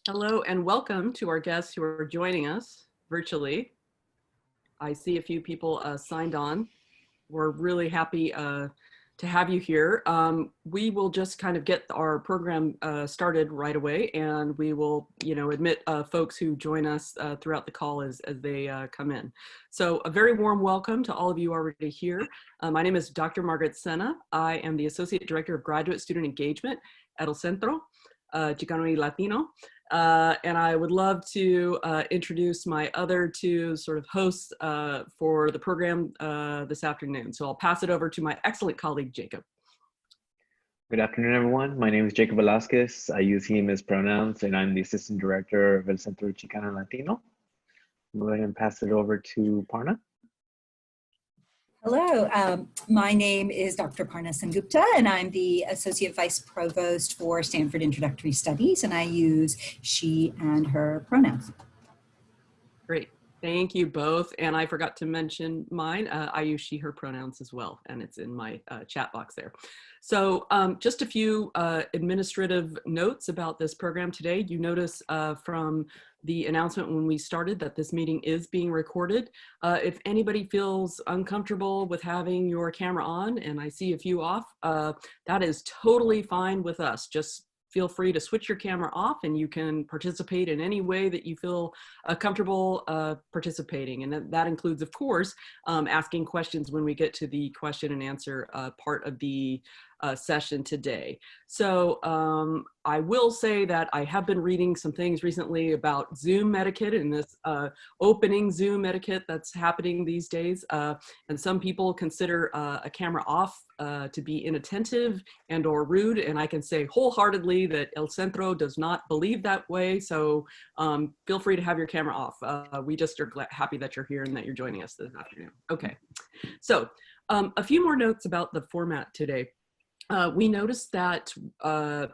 Hello and welcome to our guests who are joining us virtually. I see a few people signed on. We're really happy to have you here. We will just kind of get our program started right away, and we will, admit folks who join us throughout the call as they come in. So a very warm welcome to all of you already here. My name is Dr. Margaret Sena. I am the Associate Director of Graduate Student Engagement at El Centro Chicano y Latino. And I would love to introduce my other two sort of hosts for the program this afternoon. So I'll pass it over to my excellent colleague, Jacob. Good afternoon, everyone. My name is Jacob Velasquez. I use he, him as pronouns, and I'm the Assistant Director of El Centro Chicano y Latino. I'll go ahead and pass it over to Parna. Hello, my name is Dr. Parna Sengupta, and I'm the Associate Vice Provost for Stanford Introductory Studies, and I use she and her pronouns. Great. Thank you both. And I forgot to mention mine. I use she, her pronouns as well, and it's in my chat box there. So just a few administrative notes about this program today. You notice from the announcement when we started that this meeting is being recorded. If anybody feels uncomfortable with having your camera on, and I see a few off, that is totally fine with us. Just feel free to switch your camera off and you can participate in any way that you feel comfortable participating. And that includes, of course, asking questions when we get to the question and answer part of the session today. So I will say that I have been reading some things recently about Zoom etiquette and this opening Zoom etiquette that's happening these days. And some people consider a camera off to be inattentive and or rude. And I can say wholeheartedly that El Centro does not believe that way. So feel free to have your camera off. We just are happy that you're here and that you're joining us this afternoon. Okay, so a few more notes about the format today. We noticed that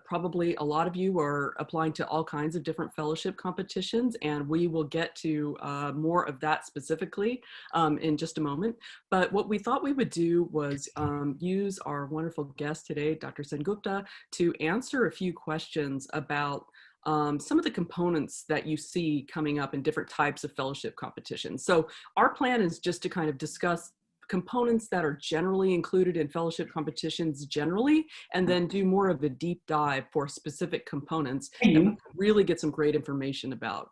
probably a lot of you are applying to all kinds of different fellowship competitions, and we will get to more of that specifically in just a moment. But what we thought we would do was use our wonderful guest today, Dr. Sengupta, to answer a few questions about some of the components that you see coming up in different types of fellowship competitions. So our plan is just to kind of discuss components that are generally included in fellowship competitions generally, and then do more of a deep dive for specific components that we can really get some great information about,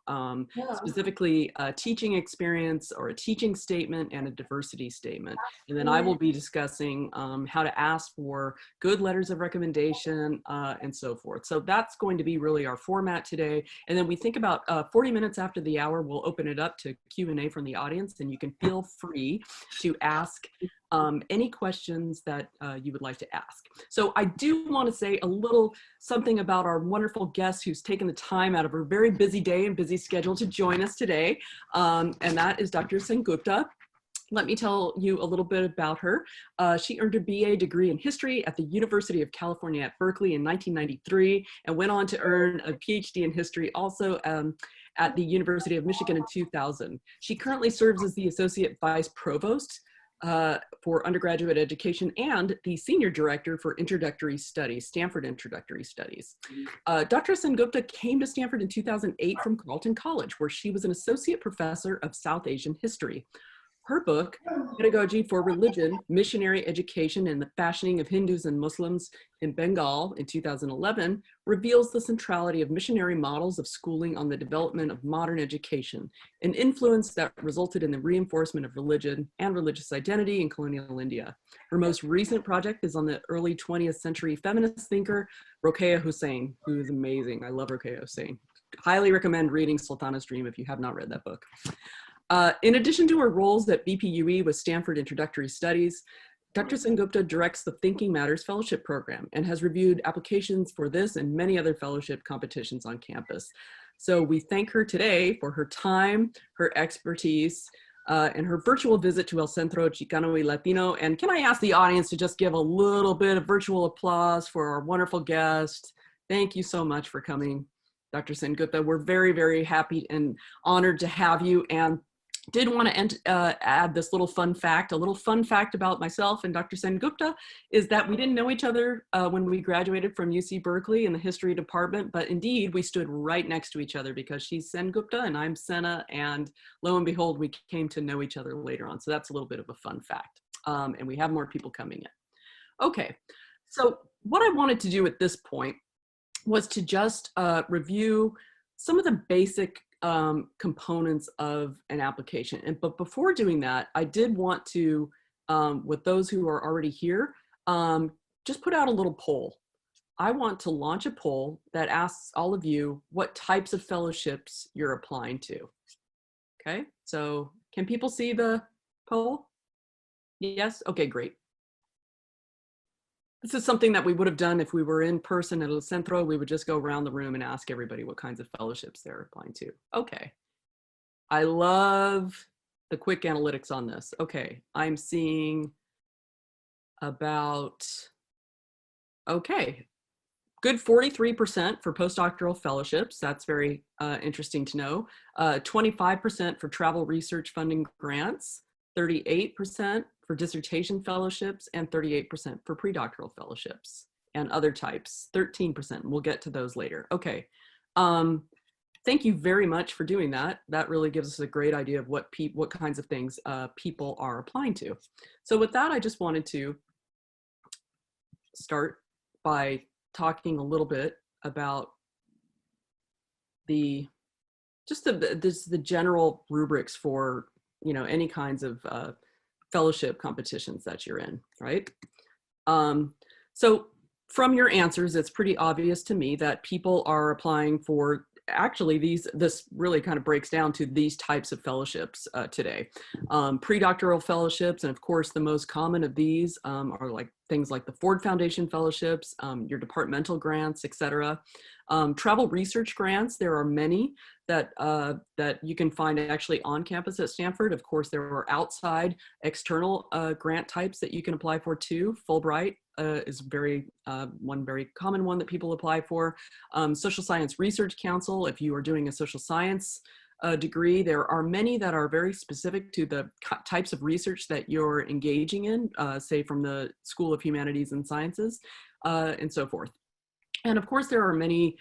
specifically a teaching experience or a teaching statement and a diversity statement. And then I will be discussing how to ask for good letters of recommendation and so forth. So that's going to be really our format today. And then we think about 40 minutes after the hour, we'll open it up to Q&A from the audience, and you can feel free to ask any questions that you would like to ask. So I do want to say a little something about our wonderful guest who's taken the time out of her very busy day and busy schedule to join us today, and that is Dr. Sengupta. Let me tell you a little bit about her. She earned a BA degree in history at the University of California at Berkeley in 1993 and went on to earn a PhD in history also at the University of Michigan in 2000. She currently serves as the Associate Vice Provost for Undergraduate Education and the Senior Director for Introductory Studies, Stanford Introductory Studies. Dr. Sengupta came to Stanford in 2008 from Carleton College, where she was an Associate Professor of South Asian History. Her book, Pedagogy for Religion, Missionary Education and the Fashioning of Hindus and Muslims in Bengal in 2011, reveals the centrality of missionary models of schooling on the development of modern education, an influence that resulted in the reinforcement of religion and religious identity in colonial India. Her most recent project is on the early 20th century feminist thinker, Rokeya Hussain, who is amazing. I love Rokeya Hussain. Highly recommend reading Sultana's Dream if you have not read that book. In addition to her roles at BPUE with Stanford Introductory Studies, Dr. Sengupta directs the Thinking Matters Fellowship Program and has reviewed applications for this and many other fellowship competitions on campus. So we thank her today for her time, her expertise, and her virtual visit to El Centro Chicano y Latino. And can I ask the audience to just give a little bit of virtual applause for our wonderful guest? Thank you so much for coming, Dr. Sengupta. We're very, very happy and honored to have you. And did want to add this little fun fact. A little fun fact about myself and Dr. Sengupta is that we didn't know each other when we graduated from UC Berkeley in the history department, but indeed we stood right next to each other because she's Sengupta and I'm Sena, and lo and behold, we came to know each other later on. So that's a little bit of a fun fact. And we have more people coming in. Okay, so what I wanted to do at this point was to just review some of the basic components of an application. But before doing that, I did want to, with those who are already here, just put out a little poll. I want to launch a poll that asks all of you what types of fellowships you're applying to. Okay, so can people see the poll? Yes, okay, great. This is something that we would have done if we were in person at El Centro. We would just go around the room and ask everybody what kinds of fellowships they're applying to. Okay. I love the quick analytics on this. Okay, I'm seeing about, okay, good 43% for postdoctoral fellowships. That's very interesting to know. 25% for travel research funding grants, 38% for dissertation fellowships, and 38% for predoctoral fellowships and other types, 13%. We'll get to those later. Okay. Thank you very much for doing that. That really gives us a great idea of what kinds of things people are applying to. So with that, I just wanted to start by talking a little bit about the general rubrics for any kinds of fellowship competitions that you're in, right? So from your answers, it's pretty obvious to me that people are applying for, actually this really kind of breaks down to these types of fellowships today. Predoctoral fellowships, and of course the most common of these are like things like the Ford Foundation fellowships, your departmental grants, etc. Travel research grants, there are many that you can find actually on campus at Stanford. Of course, there are outside external grant types that you can apply for too. Fulbright is one very common one that people apply for. Social Science Research Council, if you are doing a social science degree, there are many that are very specific to the types of research that you're engaging in, say from the School of Humanities and Sciences, and so forth. And of course, there are many,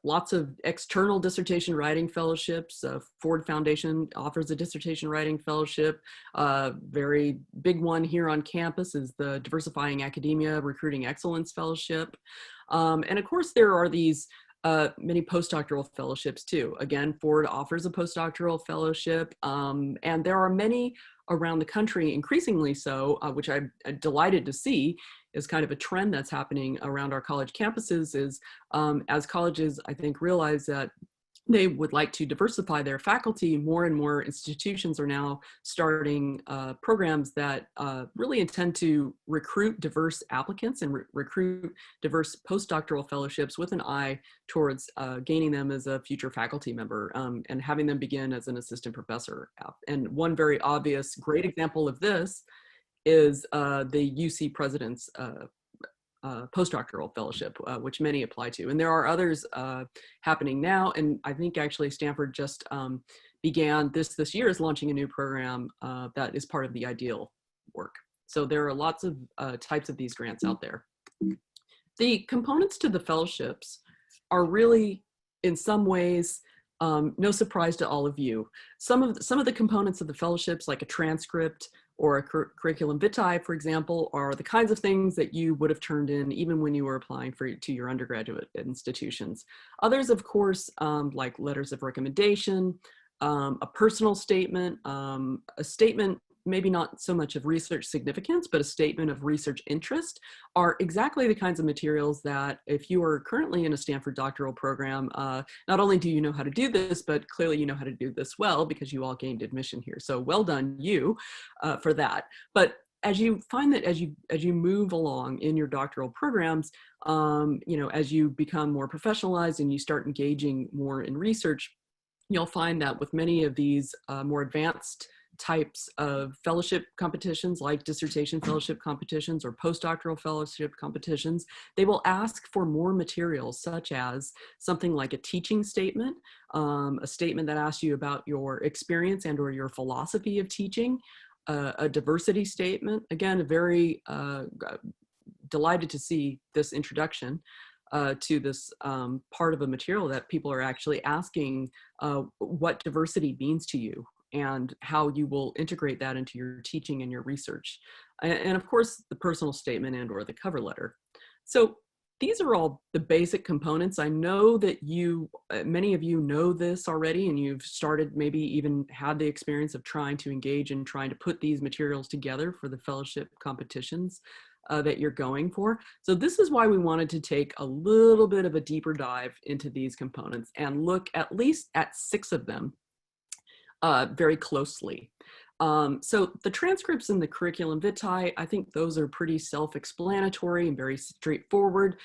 lots of external dissertation writing fellowships. Ford Foundation offers a dissertation writing fellowship. Very big one here on campus is the Diversifying Academia Recruiting Excellence Fellowship. And of course, there are these many postdoctoral fellowships too. Again, Ford offers a postdoctoral fellowship, and there are many around the country, increasingly so, which I'm delighted to see is kind of a trend that's happening around our college campuses is as colleges, I think, realize that they would like to diversify their faculty, more and more institutions are now starting programs that really intend to recruit diverse applicants and recruit diverse postdoctoral fellowships with an eye towards gaining them as a future faculty member and having them begin as an assistant professor. And one very obvious great example of this is the UC President's postdoctoral fellowship, which many apply to. And there are others happening now. And I think actually Stanford just began this year is launching a new program that is part of the IDEAL work. So there are lots of types of these grants out there. The components to the fellowships are really, in some ways, no surprise to all of you. Some of the components of the fellowships, like a transcript or a curriculum vitae, for example, are the kinds of things that you would have turned in even when you were applying to your undergraduate institutions. Others, of course, like letters of recommendation, a personal statement, a statement maybe not so much of research significance, but a statement of research interest, are exactly the kinds of materials that if you are currently in a Stanford doctoral program, not only do you know how to do this, but clearly you know how to do this well because you all gained admission here. So well done you for that. But as you find that as you move along in your doctoral programs, as you become more professionalized and you start engaging more in research, you'll find that with many of these more advanced types of fellowship competitions like dissertation fellowship competitions or postdoctoral fellowship competitions, they will ask for more materials, such as something like a teaching statement, a statement that asks you about your experience and or your philosophy of teaching, a diversity statement. Again, very delighted to see this introduction to this part of a material that people are actually asking what diversity means to you and how you will integrate that into your teaching and your research. And of course, the personal statement and or the cover letter. So these are all the basic components. I know that many of you know this already, and you've started, maybe even had the experience of trying to engage and trying to put these materials together for the fellowship competitions that you're going for. So this is why we wanted to take a little bit of a deeper dive into these components and look at least at 6 of them very closely. So the transcripts and the curriculum vitae, I think those are pretty self-explanatory and very straightforward.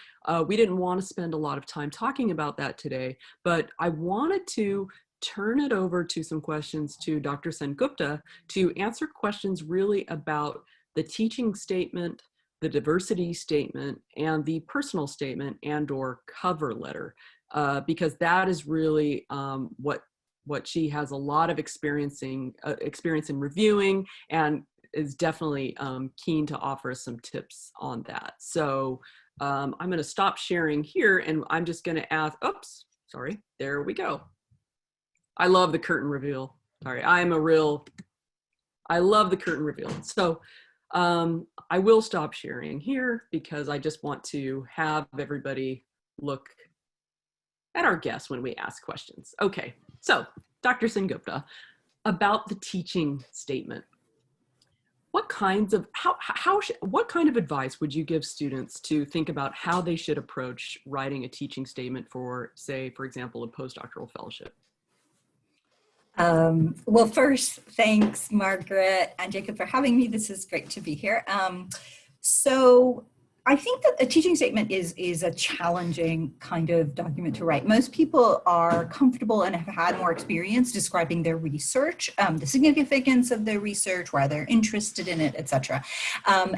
We didn't want to spend a lot of time talking about that today, but I wanted to turn it over to some questions to Dr. Sengupta to answer questions really about the teaching statement, the diversity statement, and the personal statement and or cover letter, because that is really what she has a lot of experience in reviewing, and is definitely keen to offer us some tips on that. So I'm going to stop sharing here, and I'm just going to ask, oops, sorry, there we go. I love the curtain reveal. Sorry, I love the curtain reveal. So I will stop sharing here because I just want to have everybody look at our guests when we ask questions. Okay, so Dr. Sengupta, about the teaching statement, what kind of advice would you give students to think about how they should approach writing a teaching statement for, say, for example, a postdoctoral fellowship? Well, first, thanks, Margaret and Jacob, for having me. This is great to be here. So I think that a teaching statement is a challenging kind of document to write. Most people are comfortable and have had more experience describing their research, the significance of their research, why they're interested in it, etc.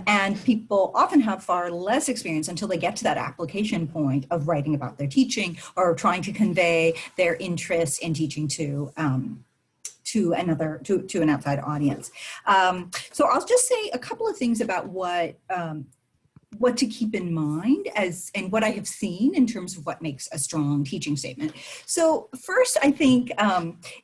And people often have far less experience until they get to that application point of writing about their teaching or trying to convey their interest in teaching to an outside audience. So I'll just say a couple of things about what to keep in mind and what I have seen in terms of what makes a strong teaching statement. So first, I think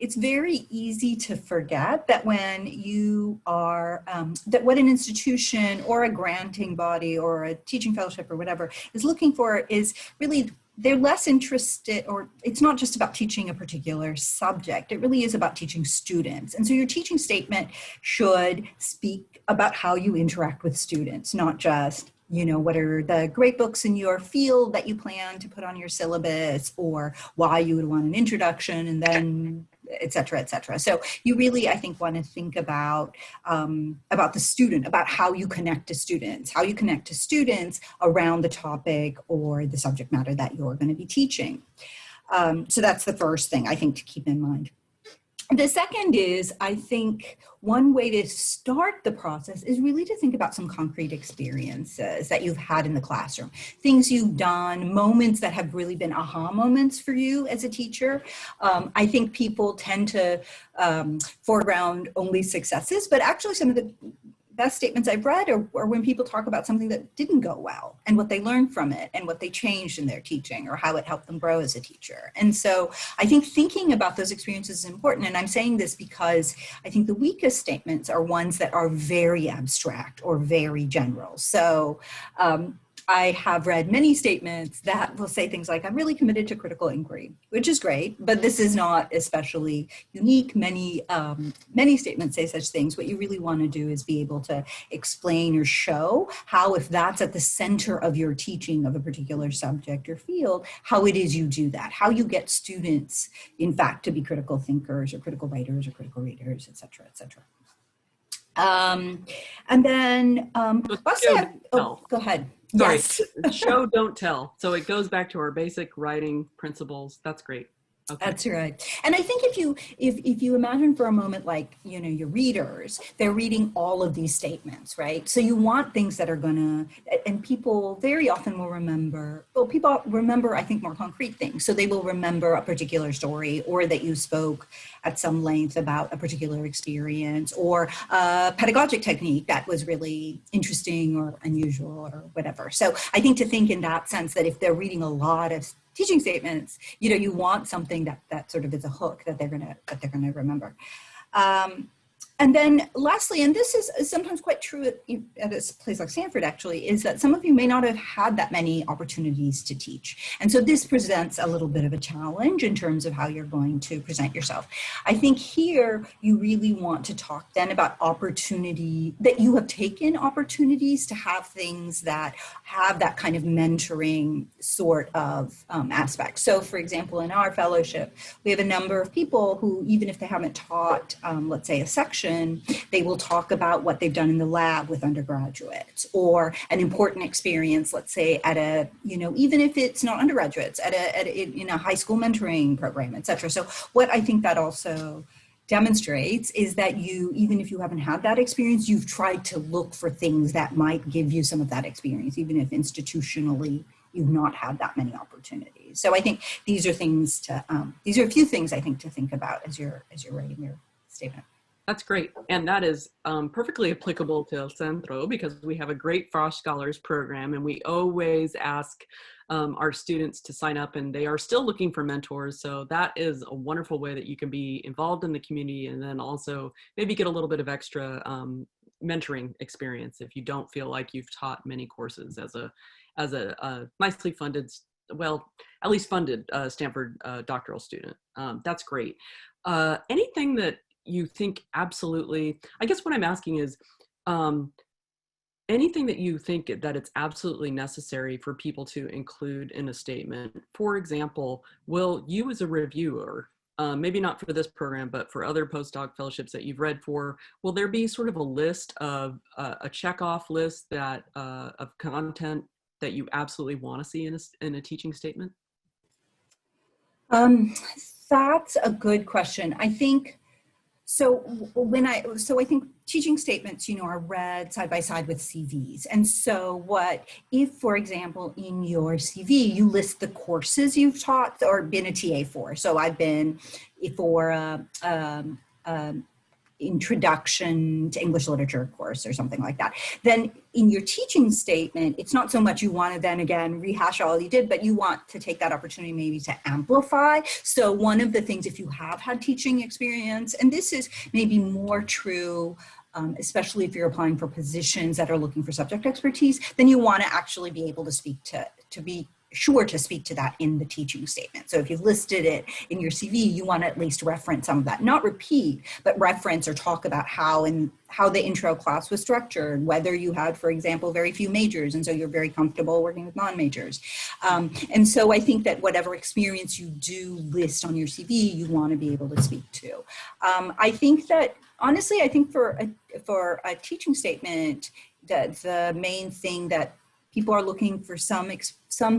it's very easy to forget that when you are, that what an institution or a granting body or a teaching fellowship or whatever is looking for is really, they're less interested, or it's not just about teaching a particular subject, it really is about teaching students. And so your teaching statement should speak about how you interact with students, not just, you know, what are the great books in your field that you plan to put on your syllabus, or why you would want an introduction, and then et cetera, et cetera. So you really, I think, want to think about the student, about how you connect to students around the topic or the subject matter that you're going to be teaching. So that's the first thing I think to keep in mind. The second is, I think one way to start the process is really to think about some concrete experiences that you've had in the classroom, things you've done, moments that have really been aha moments for you as a teacher. I think people tend to foreground only successes, but actually some of the best statements I've read are when people talk about something that didn't go well and what they learned from it and what they changed in their teaching or how it helped them grow as a teacher. And so I think thinking about those experiences is important. And I'm saying this because I think the weakest statements are ones that are very abstract or very general. So I have read many statements that will say things like, I'm really committed to critical inquiry, which is great, but this is not especially unique. Many statements say such things. What you really want to do is be able to explain or show how, if that's at the center of your teaching of a particular subject or field, how it is you do that, how you get students, in fact, to be critical thinkers or critical writers or critical readers, et cetera, et cetera. And then, go ahead. Sorry, yes. Show, don't tell. So it goes back to our basic writing principles. That's great. Okay. That's right. And I think if you imagine for a moment, like, your readers, they're reading all of these statements, right? So you want things that are and people very often will remember, people remember, I think, more concrete things. So they will remember a particular story, or that you spoke at some length about a particular experience, or a pedagogic technique that was really interesting or unusual or whatever. So I think to think in that sense, that if they're reading a lot of teaching statements, you want something that sort of is a hook that they're gonna remember. And then lastly, and this is sometimes quite true at a place like Stanford, actually, is that some of you may not have had that many opportunities to teach. And so this presents a little bit of a challenge in terms of how you're going to present yourself. I think here you really want to talk then about opportunity, that you have taken opportunities to have things that have that kind of mentoring sort of aspect. So for example, in our fellowship, we have a number of people who, even if they haven't taught, let's say, a section, they will talk about what they've done in the lab with undergraduates, or an important experience, let's say at a, even if it's not undergraduates, in a high school mentoring program, et cetera. So what I think that also demonstrates is that you, even if you haven't had that experience, you've tried to look for things that might give you some of that experience, even if institutionally you've not had that many opportunities. So I think these are things these are a few things I think to think about as you're writing your statement. That's great. And that is perfectly applicable to El Centro, because we have a great Frost Scholars program, and we always ask our students to sign up, and they are still looking for mentors. So that is a wonderful way that you can be involved in the community, and then also maybe get a little bit of extra mentoring experience if you don't feel like you've taught many courses as a nicely funded, well, at least funded Stanford doctoral student. That's great. Anything that you think absolutely, I guess what I'm asking is, anything that you think that it's absolutely necessary for people to include in a statement. For example, will you as a reviewer, maybe not for this program, but for other postdoc fellowships that you've read for, will there be sort of a list of a checkoff list that of content that you absolutely want to see in a teaching statement? That's a good question. I think so. I think teaching statements, are read side by side with CVs. And so if, for example, in your CV, you list the courses you've taught or been a TA for. So I've been for introduction to English literature course or something like that. Then in your teaching statement, it's not so much you want to then again rehash all you did, but you want to take that opportunity maybe to amplify. So one of the things, if you have had teaching experience, and this is maybe more true, especially if you're applying for positions that are looking for subject expertise, then you want to actually be able to speak to be sure to speak to that in the teaching statement. So if you've listed it in your CV, you want to at least reference some of that, not repeat, but reference or talk about how the intro class was structured, whether you had, for example, very few majors, and so you're very comfortable working with non-majors. And so I think that whatever experience you do list on your CV, you want to be able to speak to. I think that, honestly, I think for a teaching statement, that the main thing that people are looking for some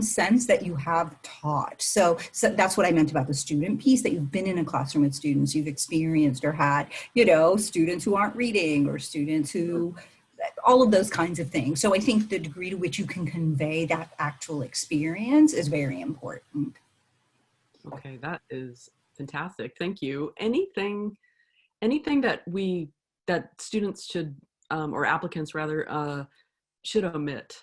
sense that you have taught. So that's what I meant about the student piece, that you've been in a classroom with students, you've experienced or had, students who aren't reading, or students who, all of those kinds of things. So I think the degree to which you can convey that actual experience is very important. Okay, that is fantastic. Thank you. Anything that students should, or applicants rather, should omit?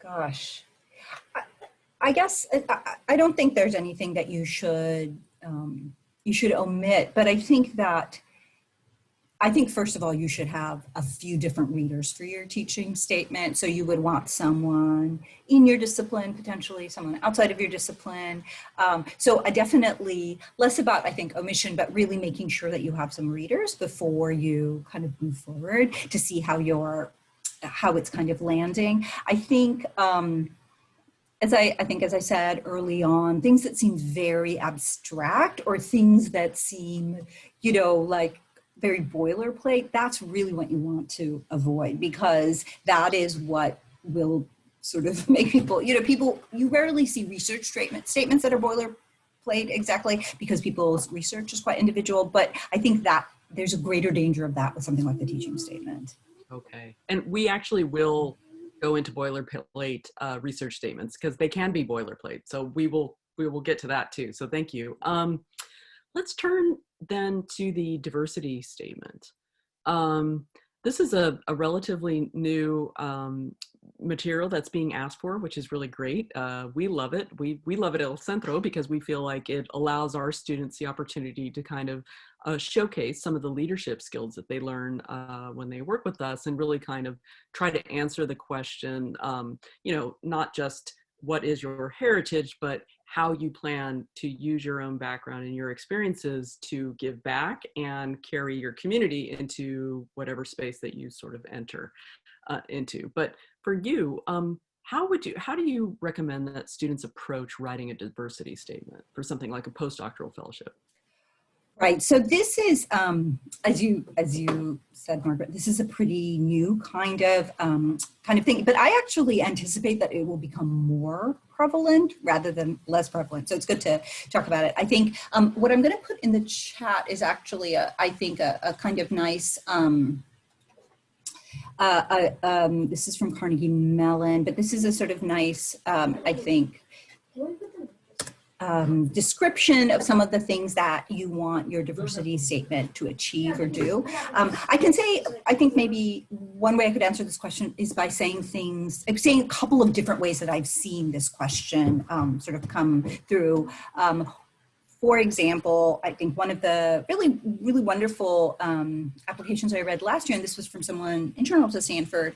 Gosh, I guess I don't think there's anything that you should omit, but I think first of all, you should have a few different readers for your teaching statement. So you would want someone in your discipline, potentially someone outside of your discipline. So I definitely less about, I think, omission, but really making sure that you have some readers before you kind of move forward to see how it's kind of landing. I think, as I said early on, things that seem very abstract or things that seem, like very boilerplate, that's really what you want to avoid, because that is what will sort of make people, you rarely see research statements that are boilerplate exactly because people's research is quite individual, but I think that there's a greater danger of that with something like the teaching statement. Okay, and we actually will go into boilerplate research statements because they can be boilerplate. So we will get to that too. So thank you. Let's turn then to the diversity statement. This is a relatively new material that's being asked for, which is really great. We love it. We love it at El Centro because we feel like it allows our students the opportunity to kind of showcase some of the leadership skills that they learn when they work with us, and really kind of try to answer the question, not just what is your heritage, but how you plan to use your own background and your experiences to give back and carry your community into whatever space that you sort of enter into. But for you, how do you recommend that students approach writing a diversity statement for something like a postdoctoral fellowship? Right. So this is, as you said, Margaret, this is a pretty new kind of thing. But I actually anticipate that it will become more prevalent rather than less prevalent. So it's good to talk about it. I think what I'm going to put in the chat is actually, I think, a kind of nice. This is from Carnegie Mellon, but this is a sort of nice, I think, description of some of the things that you want your diversity statement to achieve or do. I can say, I think maybe one way I could answer this question is by saying a couple of different ways that I've seen this question sort of come through. For example, I think one of the really, really wonderful applications I read last year, and this was from someone internal to Stanford,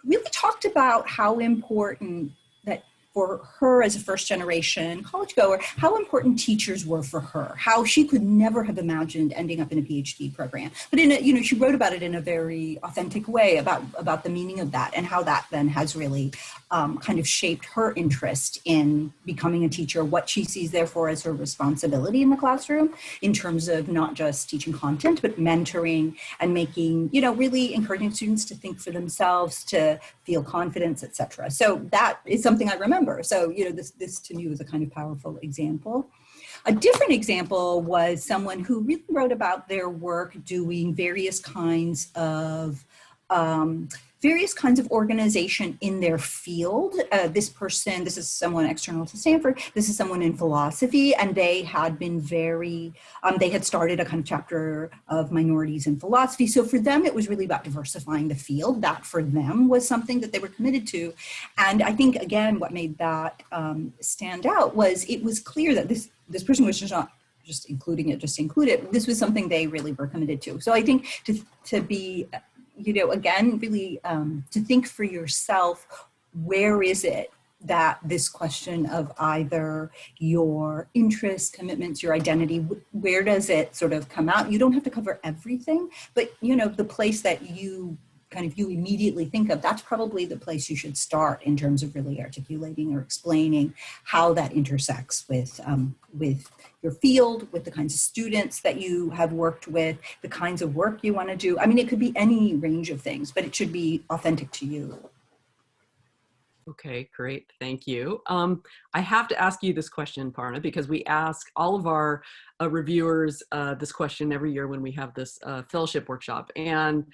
really talked about how important that for her as a first generation college goer, how important teachers were for her, how she could never have imagined ending up in a PhD program. But she wrote about it in a very authentic way about the meaning of that and how that then has really kind of shaped her interest in becoming a teacher, what she sees therefore as her responsibility in the classroom in terms of not just teaching content, but mentoring and making, really encouraging students to think for themselves, to feel confidence, etc. So that is something I remember. So, this to me was a kind of powerful example. A different example was someone who really wrote about their work doing various kinds of organization in their field. This is someone external to Stanford. This is someone in philosophy, and they had been they had started a kind of chapter of minorities in philosophy. So for them, it was really about diversifying the field. That for them was something that they were committed to. And I think, again, what made that stand out was it was clear that this person was just not just including it, just to include it. This was something they really were committed to. So I think to be again, really to think for yourself, where is it that this question of either your interests, commitments, your identity, where does it sort of come out? You don't have to cover everything, but the place that you immediately think of, that's probably the place you should start in terms of really articulating or explaining how that intersects with your field, with the kinds of students that you have worked with, the kinds of work you want to do. I mean, it could be any range of things, but it should be authentic to you. Okay, great. Thank you. I have to ask you this question, Parna, because we ask all of our reviewers this question every year when we have this fellowship workshop. And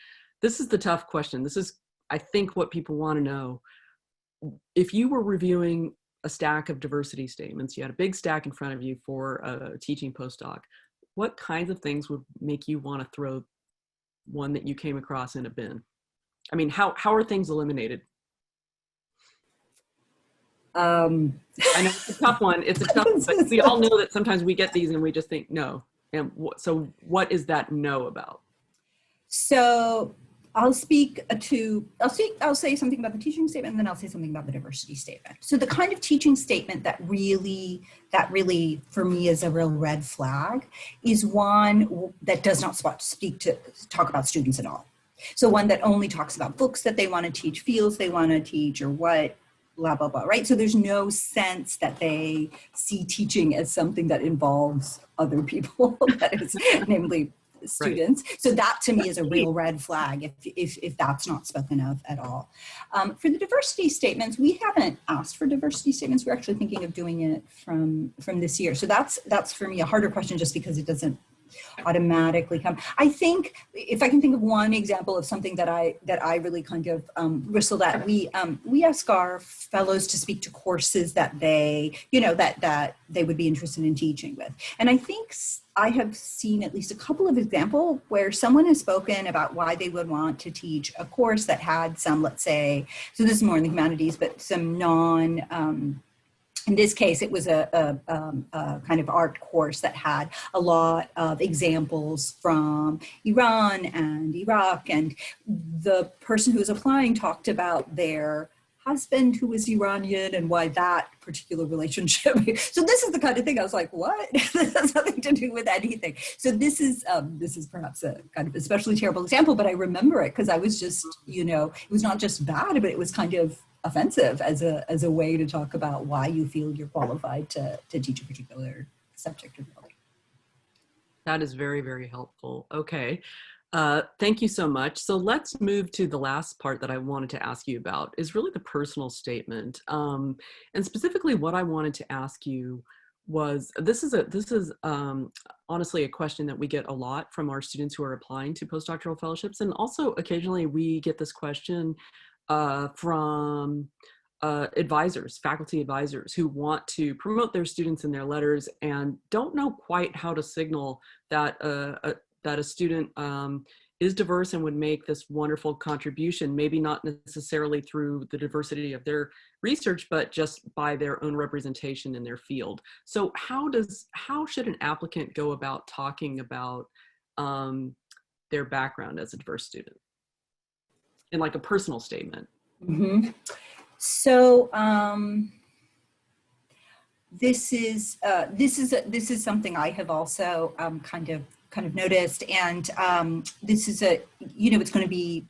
this is the tough question. This is, I think, what people want to know. If you were reviewing a stack of diversity statements, you had a big stack in front of you for a teaching postdoc, what kinds of things would make you want to throw one that you came across in a bin? I mean, how are things eliminated? I know it's a tough one. It's a tough one, but we all know that sometimes we get these and we just think no. And so what is that no about? So I'll say something about the teaching statement, and then I'll say something about the diversity statement. So the kind of teaching statement that really for me is a real red flag is one that does not talk about students at all. So one that only talks about books that they want to teach, fields they want to teach, or what, blah, blah, blah, right? So there's no sense that they see teaching as something that involves other people, that is namely students. So that to me is a real red flag if that's not spoken of at all. For the diversity statements, we haven't asked for diversity statements. We're actually thinking of doing it from this year. So that's for me a harder question just because it doesn't automatically come. I think if I can think of one example of something that I really kind of bristled at, we ask our fellows to speak to courses that they, that they would be interested in teaching with. And I think I have seen at least a couple of examples where someone has spoken about why they would want to teach a course that had some, let's say, so this is more in the humanities, but some in this case, it was a kind of art course that had a lot of examples from Iran and Iraq. And the person who was applying talked about their husband who was Iranian and why that particular relationship. So this is the kind of thing I was like, what? This has nothing to do with anything. So this is perhaps a kind of especially terrible example, but I remember it because I was just, it was not just bad, but it was kind of offensive as a way to talk about why you feel you're qualified to teach a particular subject or field. That is very, very helpful. Okay. Thank you so much. So let's move to the last part that I wanted to ask you about is really the personal statement. And specifically what I wanted to ask you was, this is honestly a question that we get a lot from our students who are applying to postdoctoral fellowships. And also occasionally we get this question from advisors, faculty advisors who want to promote their students in their letters and don't know quite how to signal that that a student is diverse and would make this wonderful contribution, maybe not necessarily through the diversity of their research, but just by their own representation in their field. So how should an applicant go about talking about their background as a diverse student in like a personal statement? Mm-hmm. So this is something I have also kind of noticed, and this is it's going to be,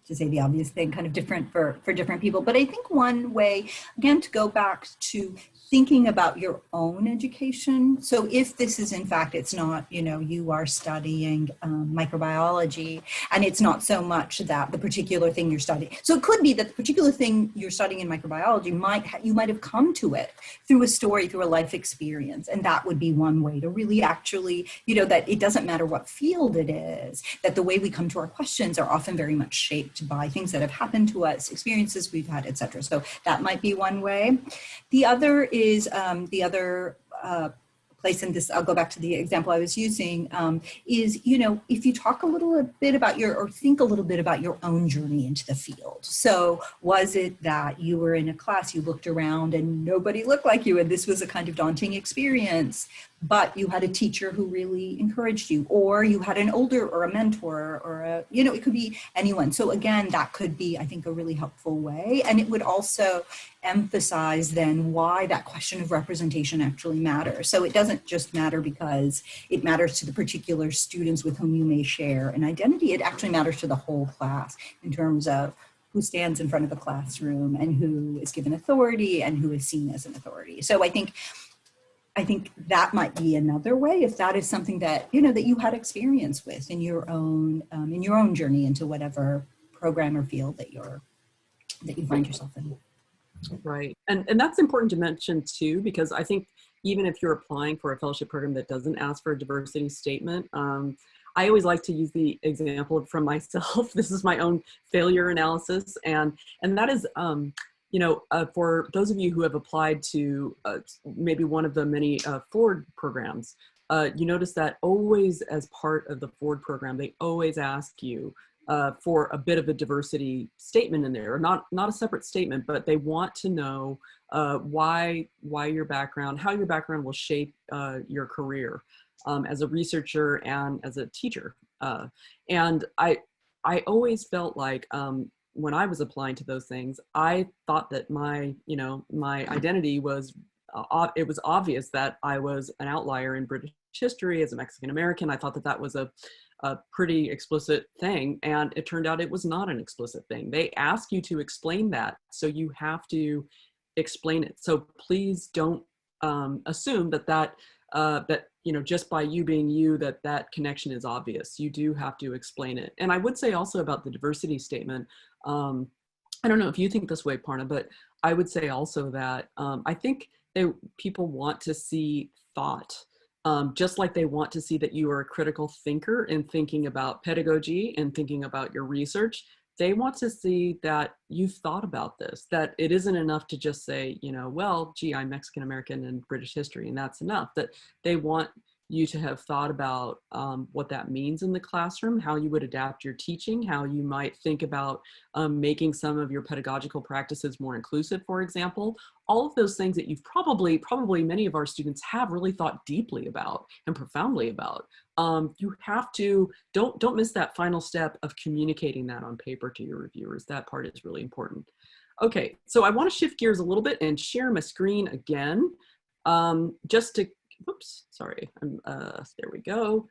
to say the obvious thing, kind of different for different people. But I think one way, again, to go back to thinking about your own education. So if this is, in fact, it's not, you are studying microbiology, and it's not so much that the particular thing you're studying. So it could be that the particular thing you're studying in microbiology you might have come to it through a story, through a life experience. And that would be one way to really actually, that it doesn't matter what field it is, that the way we come to our questions are often very much shaped by things that have happened to us, experiences we've had, etc. So that might be one way. The other is place in this, I'll go back to the example I was using, is, if you talk a little bit about think a little bit about your own journey into the field. So was it that you were in a class, you looked around and nobody looked like you, and this was a kind of daunting experience, but you had a teacher who really encouraged you, or you had an older or a mentor or it could be anyone. So again, that could be, I think, a really helpful way. And it would also emphasize then why that question of representation actually matters. So it doesn't just matter because it matters to the particular students with whom you may share an identity. It actually matters to the whole class in terms of who stands in front of the classroom and who is given authority and who is seen as an authority. So I think that might be another way, if that is something that that you had experience with in your own journey into whatever program or field that you find yourself in. Right, and that's important to mention too, because I think even if you're applying for a fellowship program that doesn't ask for a diversity statement, I always like to use the example from myself. This is my own failure analysis, and that is. For those of you who have applied to maybe one of the many Ford programs, you notice that always as part of the Ford program, they always ask you for a bit of a diversity statement in there, not a separate statement, but they want to know why your background, how your background will shape your career as a researcher and as a teacher. And I always felt like when I was applying to those things, I thought that my identity was, it was obvious that I was an outlier in British history as a Mexican American. I thought that was a pretty explicit thing, and it turned out it was not an explicit thing. They ask you to explain that, so you have to explain it. So please don't assume that you know, just by you being you, that connection is obvious. You do have to explain it. And I would say also about the diversity statement, I don't know if you think this way, Parna, but I would say also that I think people want to see thought, just like they want to see that you are a critical thinker in thinking about pedagogy and thinking about your research. They want to see that you've thought about this, that it isn't enough to just say, you know, well, gee, I'm Mexican American and British history, and that's enough. That they want you to have thought about what that means in the classroom, how you would adapt your teaching, how you might think about making some of your pedagogical practices more inclusive, for example. All of those things that you've probably many of our students have really thought deeply about and profoundly about. You have to, don't miss that final step of communicating that on paper to your reviewers. That part is really important. Okay, so I want to shift gears a little bit and share my screen again, just to, whoops, sorry, there we go.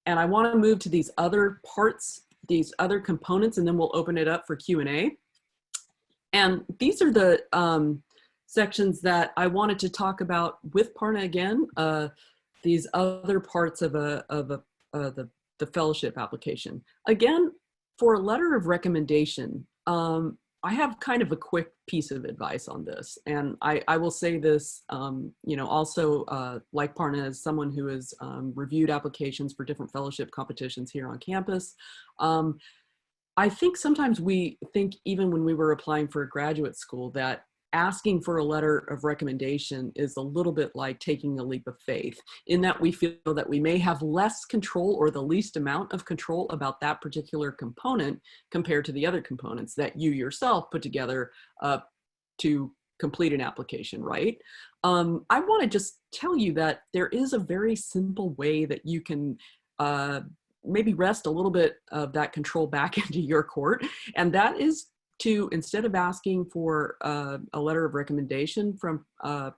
And I want to move to these other parts, these other components, and then we'll open it up for Q&A. And these are the sections that I wanted to talk about with Parna again, these other parts of the fellowship application. Again, for a letter of recommendation, I have kind of a quick piece of advice on this. And I will say this, you know, also like Parna, as someone who has reviewed applications for different fellowship competitions here on campus. I think sometimes we think, even when we were applying for a graduate school, that asking for a letter of recommendation is a little bit like taking a leap of faith, in that we feel that we may have less control or the least amount of control about that particular component compared to the other components that you yourself put together to complete an application, right? I want to just tell you that there is a very simple way that you can maybe wrest a little bit of that control back into your court, and that is to, instead of asking for a letter of recommendation from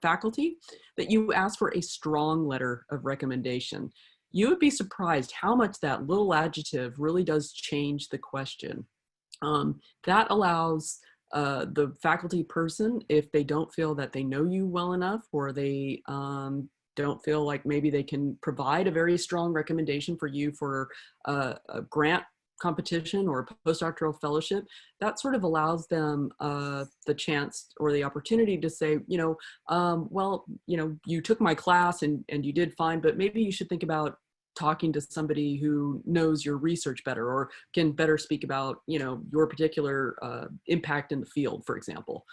faculty, that you ask for a strong letter of recommendation. You would be surprised how much that little adjective really does change the question. That allows the faculty person, if they don't feel that they know you well enough, or they don't feel like maybe they can provide a very strong recommendation for you for a grant competition or a postdoctoral fellowship, that sort of allows them the chance or the opportunity to say, you know, well, you know, you took my class and you did fine, but maybe you should think about talking to somebody who knows your research better or can better speak about, you know, your particular impact in the field, for example.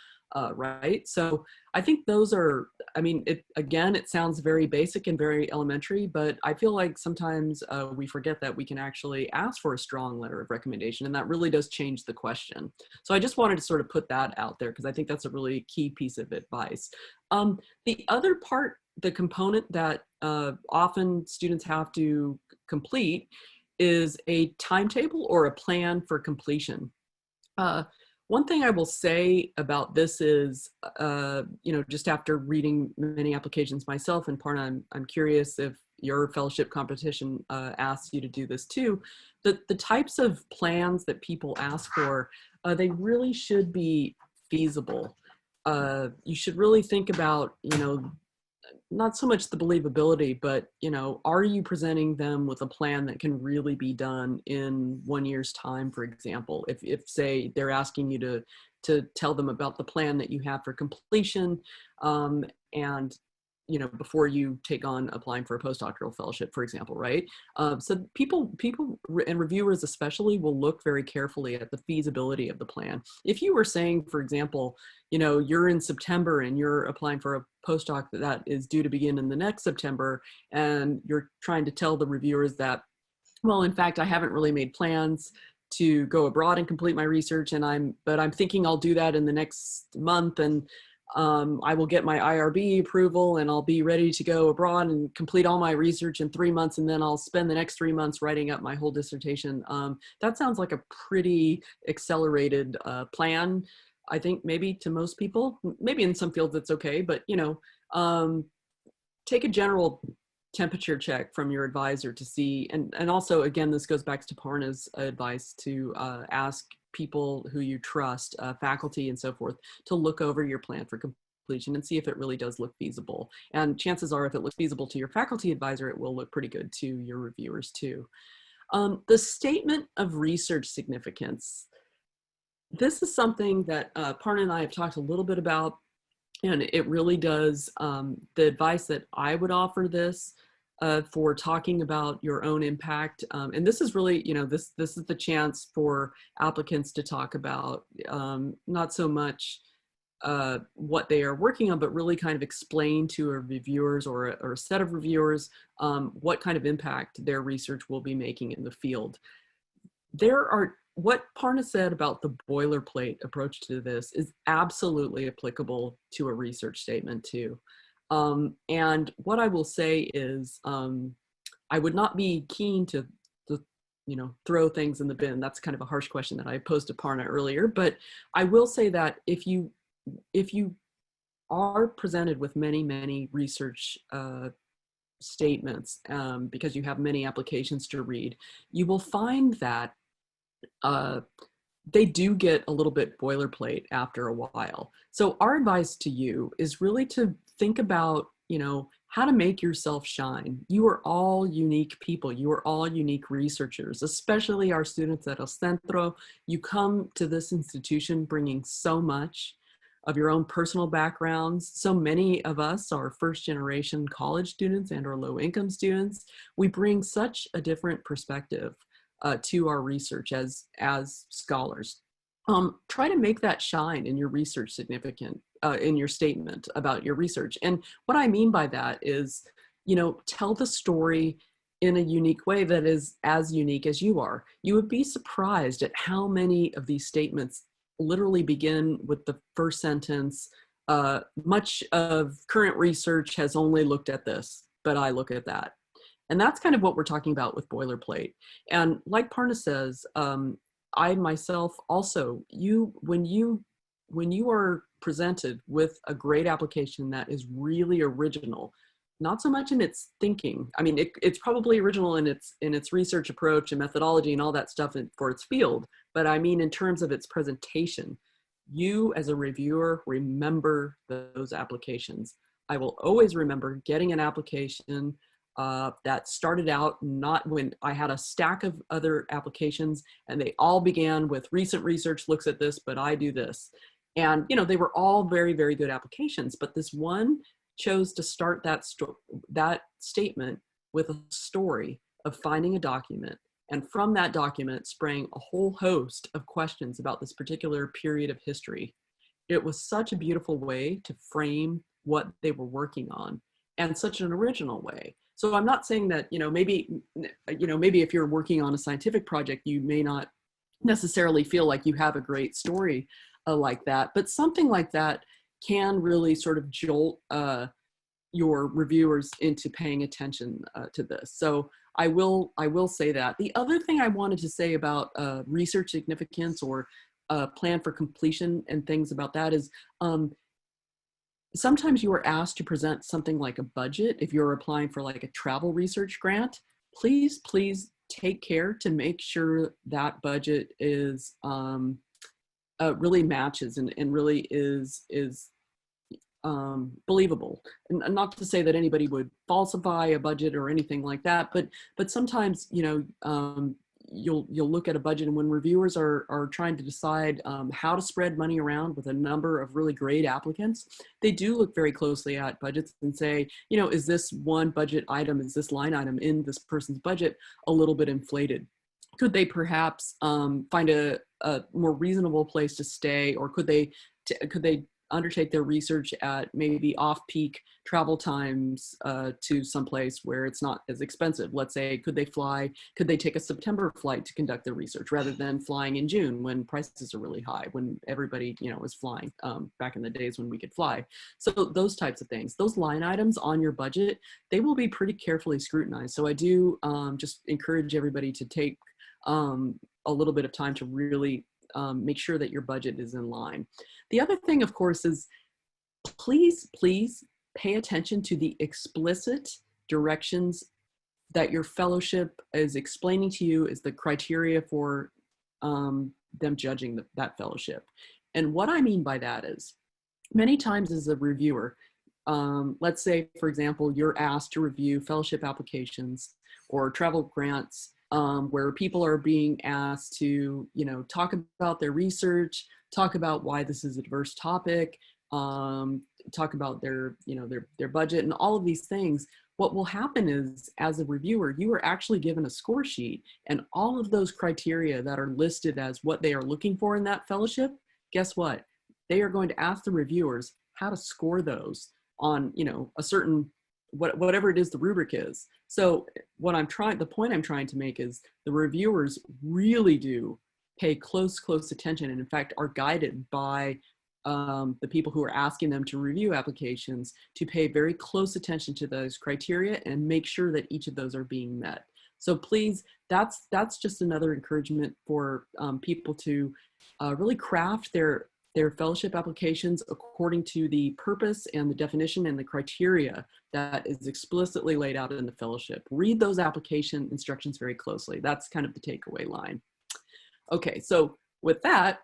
Right? So I think those are, I mean, again, it sounds very basic and very elementary, but I feel like sometimes we forget that we can actually ask for a strong letter of recommendation, and that really does change the question. So I just wanted to sort of put that out there, because I think that's a really key piece of advice. The other part, the component that often students have to complete, is a timetable or a plan for completion. One thing I will say about this is, you know, just after reading many applications myself, and Parna, I'm curious if your fellowship competition asks you to do this too, the types of plans that people ask for, they really should be feasible. You should really think about, you know, not so much the believability, but, you know, are you presenting them with a plan that can really be done in 1 year's time, for example? If say they're asking you to tell them about the plan that you have for completion, and, you know, before you take on applying for a postdoctoral fellowship, for example, right? So people and reviewers especially will look very carefully at the feasibility of the plan. If you were saying, for example, you know, you're in September and you're applying for a postdoc that is due to begin in the next September, and you're trying to tell the reviewers that, well, in fact, I haven't really made plans to go abroad and complete my research, and but I'm thinking I'll do that in the next month, and I will get my IRB approval and I'll be ready to go abroad and complete all my research in 3 months, and then I'll spend the next 3 months writing up my whole dissertation. That sounds like a pretty accelerated plan, I think, maybe to most people. Maybe in some fields it's okay, but, you know, take a general temperature check from your advisor to see, and also, again, this goes back to Parna's advice to ask people who you trust, faculty and so forth, to look over your plan for completion and see if it really does look feasible. And chances are, if it looks feasible to your faculty advisor, it will look pretty good to your reviewers too. The statement of research significance. This is something that Parna and I have talked a little bit about, and it really does, the advice that I would offer this for talking about your own impact. And this is really, this is the chance for applicants to talk about not so much what they are working on, but really kind of explain to a reviewers or a set of reviewers what kind of impact their research will be making in the field. What Parna said about the boilerplate approach to this is absolutely applicable to a research statement too. And what I will say is I would not be keen to throw things in the bin. That's kind of a harsh question that I posed to Parna earlier, but I will say that if you are presented with many research statements because you have many applications to read, you will find that they do get a little bit boilerplate after a while. So our advice to you is really to think about, how to make yourself shine. You are all unique people. You are all unique researchers, especially our students at El Centro. You come to this institution bringing so much of your own personal backgrounds. So many of us are first generation college students and or low income students. We bring such a different perspective to our research as scholars. Try to make that shine in your research significant, in your statement about your research. And what I mean by that is, tell the story in a unique way that is as unique as you are. You would be surprised at how many of these statements literally begin with the first sentence, much of current research has only looked at this, but I look at that. And that's kind of what we're talking about with boilerplate. And like Parna says, I myself also, when you are presented with a great application that is really original, not so much in its thinking. I mean, it's probably original in its research approach and methodology and all that stuff for its field. But I mean, in terms of its presentation, you as a reviewer remember those applications. I will always remember getting an application that started out not when I had a stack of other applications and they all began with recent research looks at this, but I do this. And, they were all very, very good applications, but this one chose to start that statement with a story of finding a document. And from that document sprang a whole host of questions about this particular period of history. It was such a beautiful way to frame what they were working on, and such an original way. So I'm not saying that, maybe if you're working on a scientific project, you may not necessarily feel like you have a great story like that, but something like that can really sort of jolt your reviewers into paying attention to this. So I will say that. The other thing I wanted to say about research significance or plan for completion and things about that is, sometimes you are asked to present something like a budget. If you're applying for like a travel research grant, please take care to make sure that budget is really matches and really is believable. And not to say that anybody would falsify a budget or anything like that, but sometimes you'll look at a budget, and when reviewers are trying to decide how to spread money around with a number of really great applicants, they do look very closely at budgets and say, is this one budget item, is this line item in this person's budget a little bit inflated? Could they perhaps find a more reasonable place to stay, or could they undertake their research at maybe off-peak travel times to someplace where it's not as expensive? Let's say, could they take a September flight to conduct their research rather than flying in June when prices are really high, when everybody, was flying back in the days when we could fly. So those types of things, those line items on your budget, they will be pretty carefully scrutinized. So I do just encourage everybody to take a little bit of time to really make sure that your budget is in line. The other thing, of course, is please pay attention to the explicit directions that your fellowship is explaining to you is the criteria for them judging that fellowship. And what I mean by that is, many times as a reviewer, let's say, for example, you're asked to review fellowship applications or travel grants, where people are being asked to, talk about their research, talk about why this is a diverse topic, talk about their budget and all of these things. What will happen is, as a reviewer, you are actually given a score sheet, and all of those criteria that are listed as what they are looking for in that fellowship, guess what? They are going to ask the reviewers how to score those on, a certain, whatever it is the rubric is. So the point I'm trying to make is the reviewers really do pay close attention, and in fact are guided by the people who are asking them to review applications to pay very close attention to those criteria and make sure that each of those are being met. So please, that's just another encouragement for people to really craft their fellowship applications according to the purpose and the definition and the criteria that is explicitly laid out in the fellowship. Read those application instructions very closely. That's kind of the takeaway line. Okay, so with that,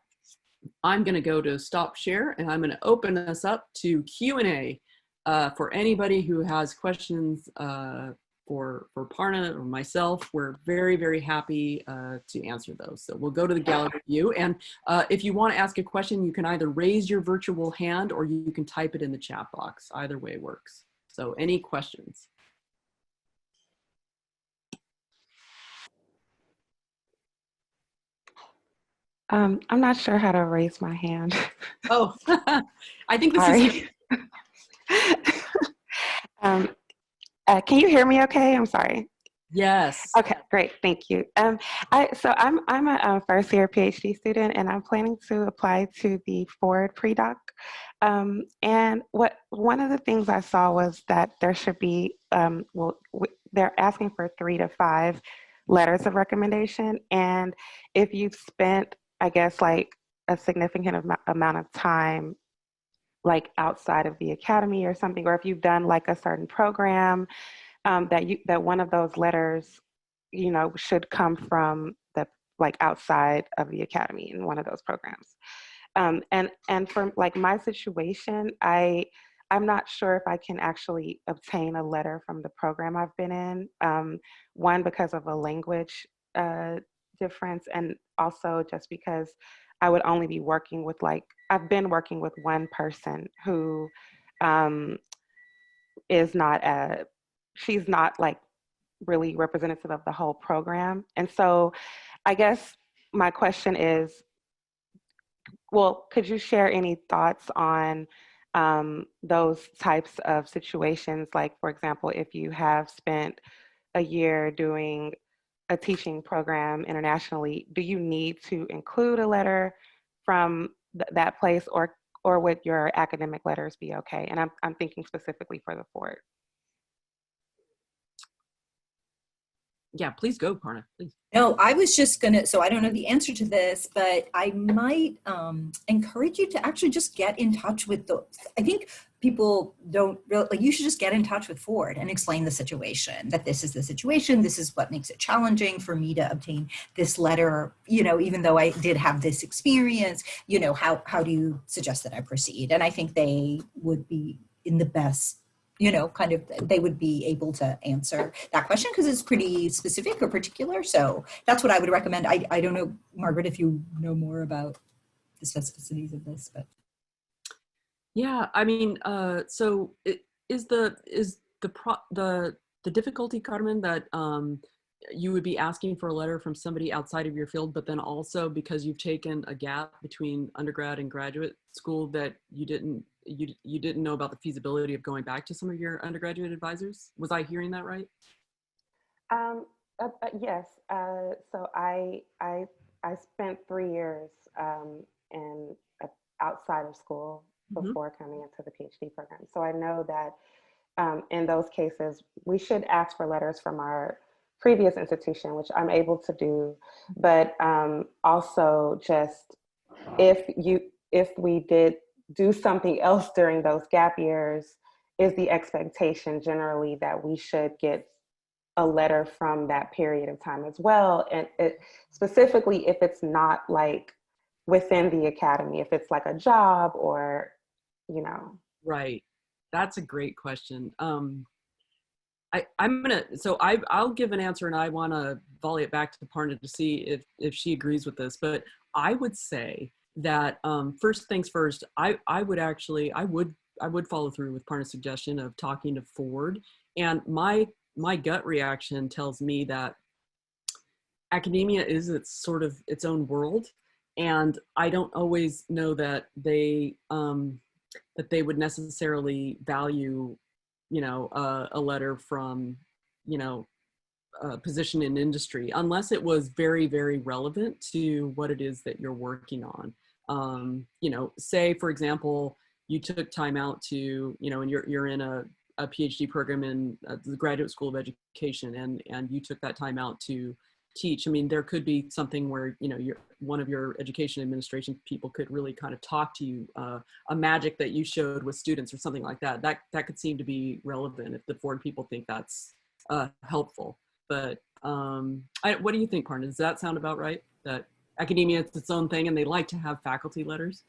I'm going to go to stop share, and I'm going to open us up to Q&A for anybody who has questions for Parna or myself. We're very, very happy to answer those. So we'll go to the gallery view, and if you want to ask a question, you can either raise your virtual hand or you can type it in the chat box. Either way works. So any questions? I'm not sure how to raise my hand. Oh, I think this Sorry. is. Can you hear me okay? I'm sorry. Yes. Okay, great, thank you. I'm a first year PhD student, and I'm planning to apply to the Ford pre-doc. And one of the things I saw was that there should be, they're asking for 3 to 5 letters of recommendation. And if you've spent, I guess, like a significant amount of time like outside of the academy or something, or if you've done like a certain program, that one of those letters, should come from the like outside of the academy in one of those programs. And for like my situation, I'm not sure if I can actually obtain a letter from the program I've been in. One, because of a language difference, and also just because I would only be working with I've been working with one person who is not she's not like really representative of the whole program. And so I guess my question is, well, could you share any thoughts on those types of situations? Like, for example, if you have spent a year doing a teaching program internationally, do you need to include a letter from that place, or would your academic letters be okay? And I'm thinking specifically for the Ford. Yeah, please go, Parna, please. No, I was just gonna, so I don't know the answer to this, but I might encourage you to actually just get in touch with I think people don't really, you should just get in touch with Ford and explain the situation, that this is the situation, this is what makes it challenging for me to obtain this letter, even though I did have this experience, how do you suggest that I proceed? And I think they would be in the best, they would be able to answer that question because it's pretty specific or particular. So that's what I would recommend. I don't know, Margaret, if you know more about the specificities of this, but. Yeah, I mean, so is the difficulty, Carmen, that you would be asking for a letter from somebody outside of your field, but then also because you've taken a gap between undergrad and graduate school that you didn't know about the feasibility of going back to some of your undergraduate advisors? Was I hearing that right? Yes. So I spent 3 years outside of school before coming into the PhD program. So I know that in those cases, we should ask for letters from our previous institution, which I'm able to do, but also just if we did do something else during those gap years, is the expectation generally that we should get a letter from that period of time as well. And specifically if it's not like within the academy, if it's like a job or you know? Right. That's a great question. I'll give an answer, and I want to volley it back to Parna to see if she agrees with this. But I would say that first things first, I would follow through with Parna's suggestion of talking to Ford. And my gut reaction tells me that academia is its own world, and I don't always know that they would necessarily value, a letter from, a position in industry, unless it was very, very relevant to what it is that you're working on. Say, for example, you took time out to, and you're in a PhD program in the Graduate School of Education, and you took that time out to teach. I mean, there could be something where, one of your education administration people could really kind of talk to you, a magic that you showed with students or something like that. That could seem to be relevant if the Ford people think that's helpful. But what do you think, Parna? Does that sound about right? That academia is its own thing and they like to have faculty letters?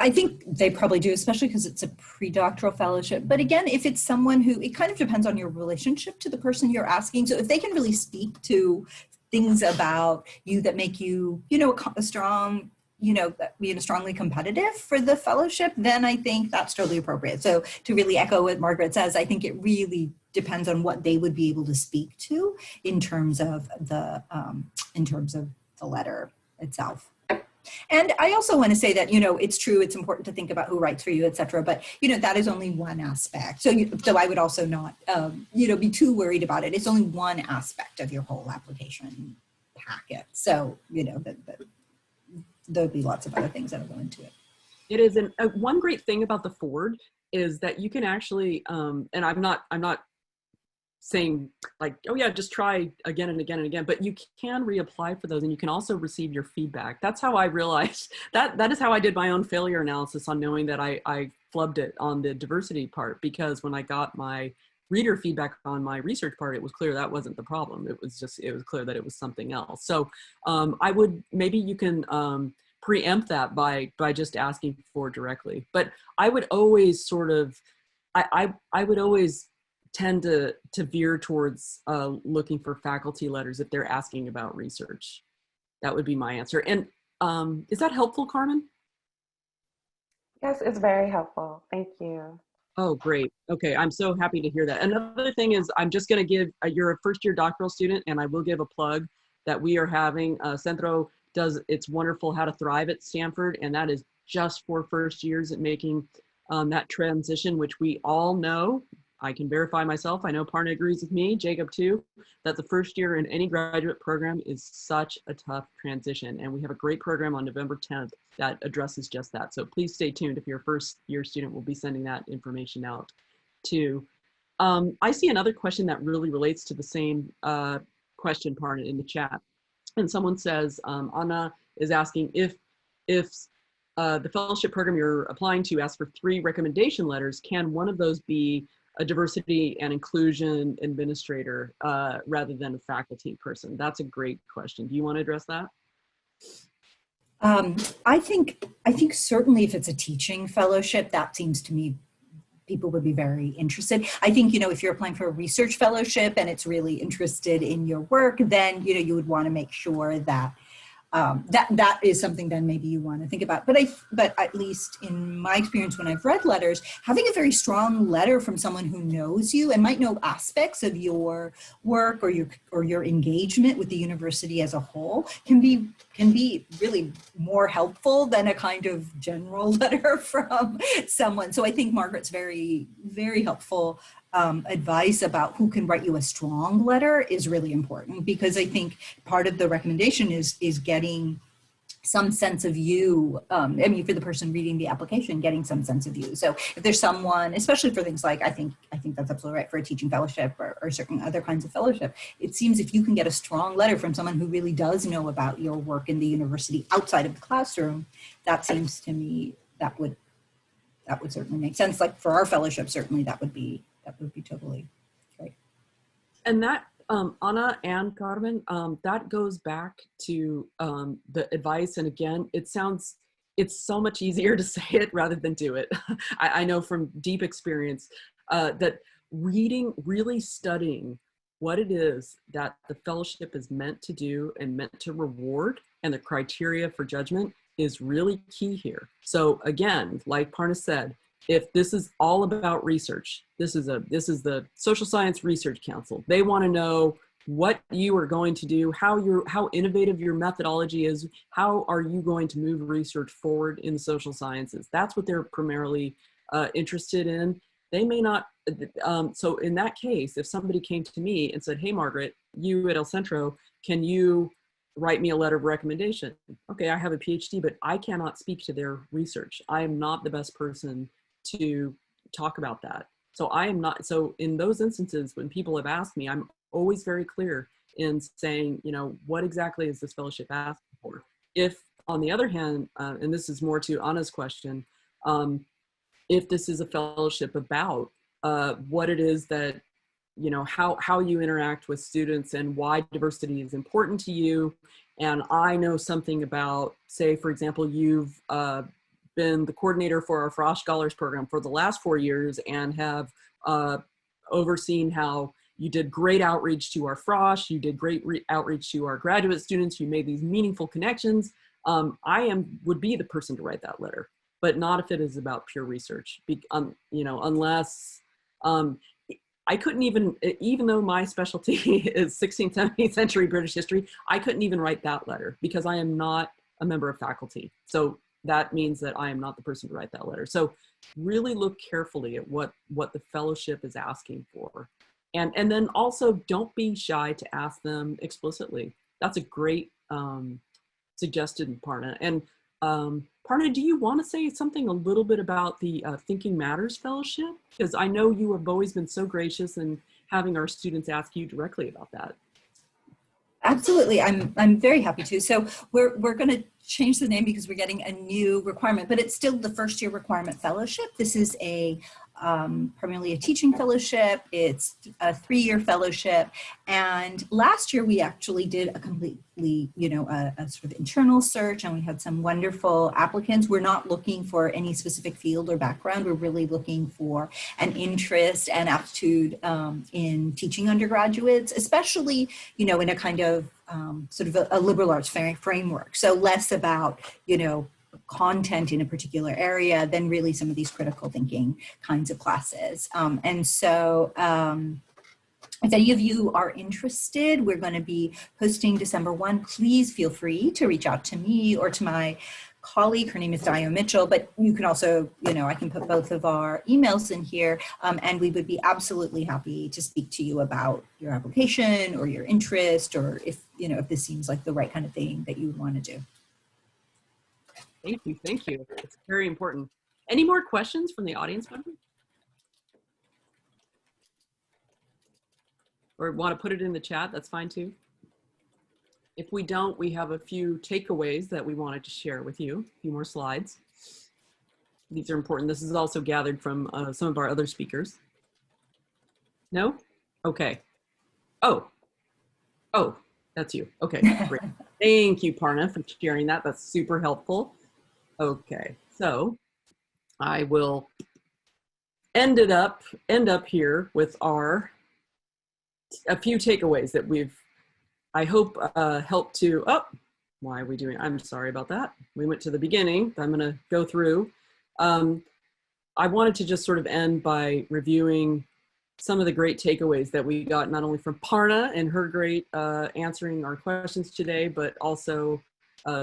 I think they probably do, especially because it's a predoctoral fellowship. But again, if it's someone who, it kind of depends on your relationship to the person you're asking. So if they can really speak to things about you that make you, a strong, strongly competitive for the fellowship, then I think that's totally appropriate. So to really echo what Margaret says, I think it really depends on what they would be able to speak to in terms of the letter itself. And I also want to say that, it's true, it's important to think about who writes for you, et cetera, but, that is only one aspect. So, I would also not, be too worried about it. It's only one aspect of your whole application packet. So, there'll be lots of other things that'll go into it. It is. And one great thing about the Ford is that you can actually, and I'm not saying like, oh yeah, just try again and again and again, but you can reapply for those, and you can also receive your feedback. That's how I realized that is how I did my own failure analysis on knowing that I flubbed it on the diversity part, because when I got my reader feedback on my research part, it was clear that wasn't the problem. It was clear that it was something else. So maybe you can preempt that by just asking for directly. But I would always I would always tend to veer towards looking for faculty letters if they're asking about research. That would be my answer. And is that helpful, Carmen? Yes, it's very helpful. Thank you. Oh, great. Okay, I'm so happy to hear that. Another thing is, I'm just going to give, you're a first-year doctoral student, and I will give a plug that we are having, Centro does its wonderful How to Thrive at Stanford, and that is just for first years at making that transition, which we all know. I can verify myself. I know Parna agrees with me, Jacob too, that the first year in any graduate program is such a tough transition. And we have a great program on November 10th that addresses just that. So please stay tuned. If you're a first year student, we'll be sending that information out too. I see another question that really relates to the same question, Parna, in the chat. And someone says, Anna is asking if the fellowship program you're applying to asks for 3 recommendation letters, can one of those be a diversity and inclusion administrator rather than a faculty person? That's a great question. Do you want to address that? I think certainly if it's a teaching fellowship, that seems to me people would be very interested. I think, if you're applying for a research fellowship and it's really interested in your work, then, you would want to make sure that that is something then maybe you want to think about. But at least in my experience, when I've read letters, having a very strong letter from someone who knows you and might know aspects of your work or your engagement with the university as a whole can be really more helpful than a kind of general letter from someone. So I think Margaret's very, very helpful advice about who can write you a strong letter is really important, because I think part of the recommendation is getting some sense of you. For the person reading the application, getting some sense of you. So if there's someone, especially for things like, I think that's absolutely right for a teaching fellowship or certain other kinds of fellowship, it seems if you can get a strong letter from someone who really does know about your work in the university outside of the classroom, that seems to me that would certainly make sense. Like for our fellowship, certainly that would be totally great. And that, Anna and Carmen, that goes back to the advice. And again, it sounds it's so much easier to say it rather than do it. I know from deep experience that really studying what it is that the fellowship is meant to do and meant to reward, and the criteria for judgment is really key here. So again, like Parna said, if this is all about research, this is the Social Science Research Council. They want to know what you are going to do, how innovative your methodology is, how are you going to move research forward in the social sciences. That's what they're primarily interested in. They may not, so in that case, if somebody came to me and said, hey, Margaret, you at El Centro, can you write me a letter of recommendation? Okay, I have a PhD, but I cannot speak to their research. I am not the best person to talk about that. So I am not, so in those instances, when people have asked me, I'm always very clear in saying, you know, what exactly is this fellowship asking for? If, on the other hand, and this is more to Anna's question, if this is a fellowship about what it is that, you know, how you interact with students and why diversity is important to you, and I know something about, say, for example, you've been the coordinator for our Frost Scholars Program for the last 4 years and have overseen how you did great outreach to our Frost, you did great outreach to our graduate students, you made these meaningful connections. I would be the person to write that letter, but not if it is about pure research. You know, unless I couldn't even though my specialty is 16th, 17th century British history, I couldn't even write that letter because I am not a member of faculty. So that means that I am not the person to write that letter. So really look carefully at what the fellowship is asking for. And then also don't be shy to ask them explicitly. That's a great suggestion, Parna. And Parna, do you want to say something a little bit about the Thinking Matters Fellowship? Because I know you have always been so gracious in having our students ask you directly about that. Absolutely, I'm very happy to. So we're going to change the name because we're getting a new requirement, but it's still the first year requirement fellowship. This is a primarily a teaching fellowship. It's a 3-year fellowship. And last year we actually did a completely, you know, a sort of internal search, and we had some wonderful applicants. We're not looking for any specific field or background. We're really looking for an interest and aptitude in teaching undergraduates, especially, you know, in a kind of sort of a liberal arts framework. So less about, you know, content in a particular area than really some of these critical thinking kinds of classes. And so if any of you are interested, we're going to be hosting December 1. Please feel free to reach out to me or to my colleague. Her name is Dio Mitchell, but you can also, you know, I can put both of our emails in here, and we would be absolutely happy to speak to you about your application or your interest, or if, you know, if this seems like the right kind of thing that you would want to do. Thank you, thank you. It's very important. Any more questions from the audience member? Or want to put it in the chat, that's fine too. If we don't, we have a few takeaways that we wanted to share with you, a few more slides. These are important. This is also gathered from some of our other speakers. No? Okay. Oh, that's you. Okay, great. Thank you, Parna, for sharing that. That's super helpful. Okay, so I will end up here with a few takeaways that I hope help to, why are we doing, I'm sorry about that. We went to the beginning, I'm gonna go through. I wanted to just sort of end by reviewing some of the great takeaways that we got, not only from Parna and her great answering our questions today, but also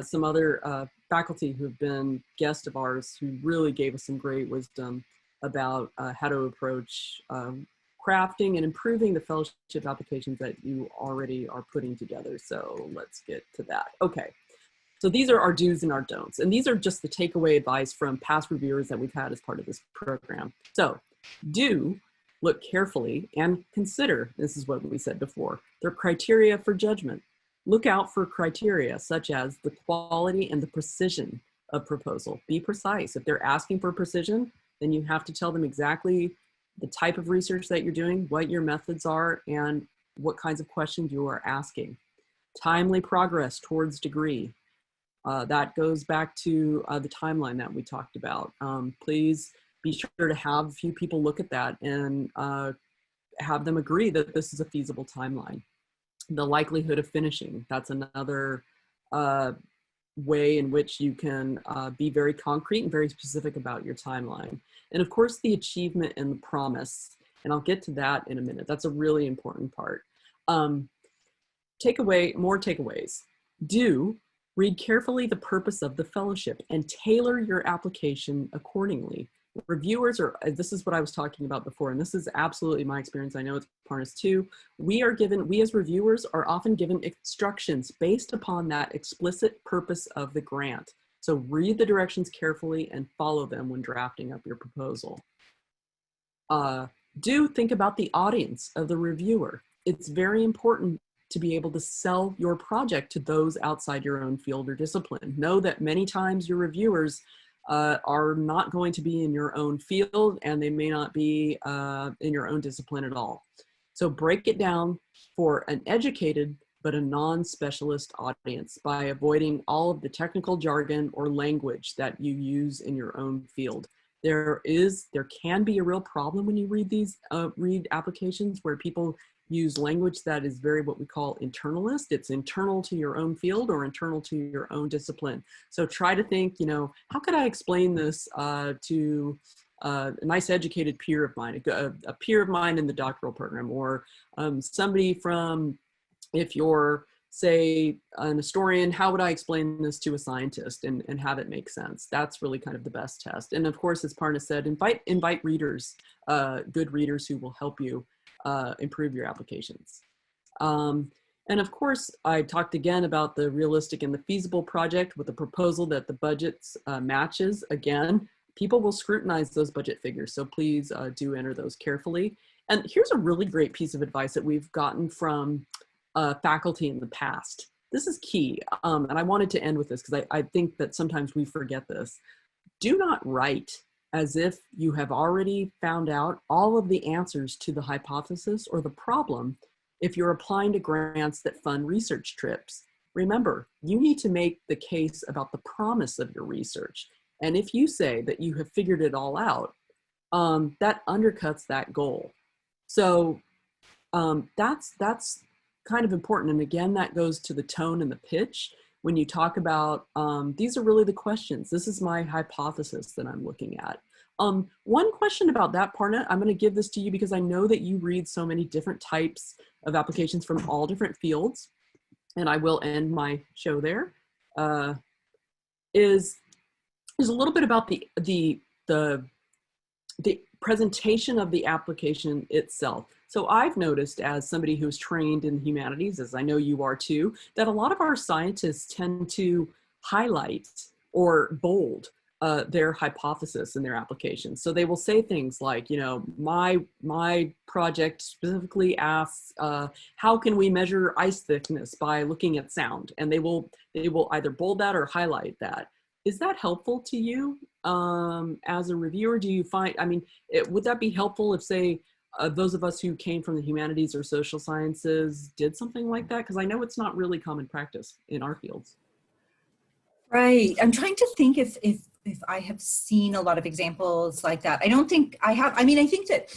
some other faculty who've been guests of ours who really gave us some great wisdom about how to approach crafting and improving the fellowship applications that you already are putting together. So let's get to that. Okay, so these are our do's and our don'ts. And these are just the takeaway advice from past reviewers that we've had as part of this program. So do look carefully and consider, this is what we said before, their criteria for judgment. Look out for criteria such as the quality and the precision of proposal. Be precise. If they're asking for precision, then you have to tell them exactly the type of research that you're doing, what your methods are, and what kinds of questions you are asking. Timely progress towards degree. That goes back to the timeline that we talked about. Please be sure to have a few people look at that and have them agree that this is a feasible timeline. The likelihood of finishing, that's another way in which you can be very concrete and very specific about your timeline. And of course, the achievement and the promise, and I'll get to that in a minute. That's a really important part. More takeaways. Do read carefully the purpose of the fellowship and tailor your application accordingly. Reviewers are, this is what I was talking about before, and this is absolutely my experience. I know it's Parna's too. We as reviewers are often given instructions based upon that explicit purpose of the grant. So read the directions carefully and follow them when drafting up your proposal. Do think about the audience of the reviewer. It's very important to be able to sell your project to those outside your own field or discipline. Know that many times your reviewers are not going to be in your own field, and they may not be in your own discipline at all. So break it down for an educated but a non-specialist audience by avoiding all of the technical jargon or language that you use in your own field. There can be a real problem when you read these applications where people use language that is very what we call internalist. It's internal to your own field or internal to your own discipline. So try to think, how could I explain this to a nice educated peer of mine, a peer of mine in the doctoral program, or somebody from, if you're, say, an historian, how would I explain this to a scientist and have it make sense? That's really kind of the best test. And of course, as Parna said, invite readers, good readers who will help you improve your applications. And of course, I talked again about the realistic and the feasible project with a proposal that the budgets matches. Again, people will scrutinize those budget figures, so please do enter those carefully. And here's a really great piece of advice that we've gotten from faculty in the past. This is key, and I wanted to end with this because I think that sometimes we forget this. Do not write as if you have already found out all of the answers to the hypothesis or the problem if you're applying to grants that fund research trips. Remember, you need to make the case about the promise of your research. And if you say that you have figured it all out, that undercuts that goal. So that's kind of important. And again, that goes to the tone and the pitch. When you talk about, these are really the questions. This is my hypothesis that I'm looking at. One question about that, Parna, I'm going to give this to you because I know that you read so many different types of applications from all different fields, and I will end my show there, is a little bit about the presentation of the application itself. So I've noticed, as somebody who's trained in humanities, as I know you are too, that a lot of our scientists tend to highlight or bold their hypothesis in their applications. So they will say things like, my project specifically asks, how can we measure ice thickness by looking at sound? And they will either bold that or highlight that. Is that helpful to you as a reviewer? Do you find, would that be helpful if, say, those of us who came from the humanities or social sciences did something like that? Because I know it's not really common practice in our fields. Right. I'm trying to think if I have seen a lot of examples like that. I don't think I have. I think that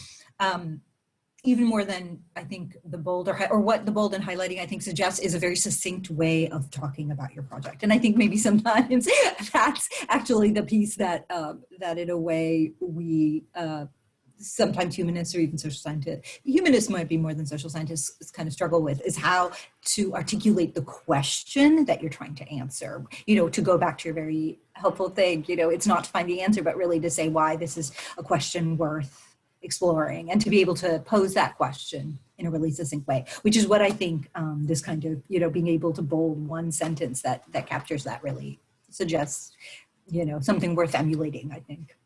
even more than I think the bold or what the bold and highlighting I think suggests is a very succinct way of talking about your project. And I think maybe sometimes that's actually the piece that that in a way we sometimes humanists or even social scientists, humanists might be more than social scientists kind of struggle with, is how to articulate the question that you're trying to answer. To go back to your very helpful thing, it's not to find the answer, but really to say why this is a question worth exploring, and to be able to pose that question in a really succinct way, which is what I think this kind of, being able to bold one sentence that captures that really suggests, something worth emulating, I think.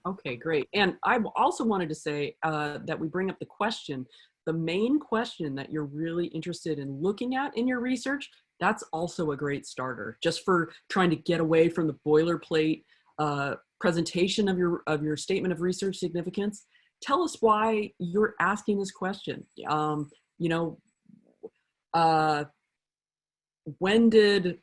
Okay, great. And I also wanted to say that we bring up the question, the main question that you're really interested in looking at in your research. That's also a great starter, just for trying to get away from the boilerplate presentation of your statement of research significance. Tell us why you're asking this question. When did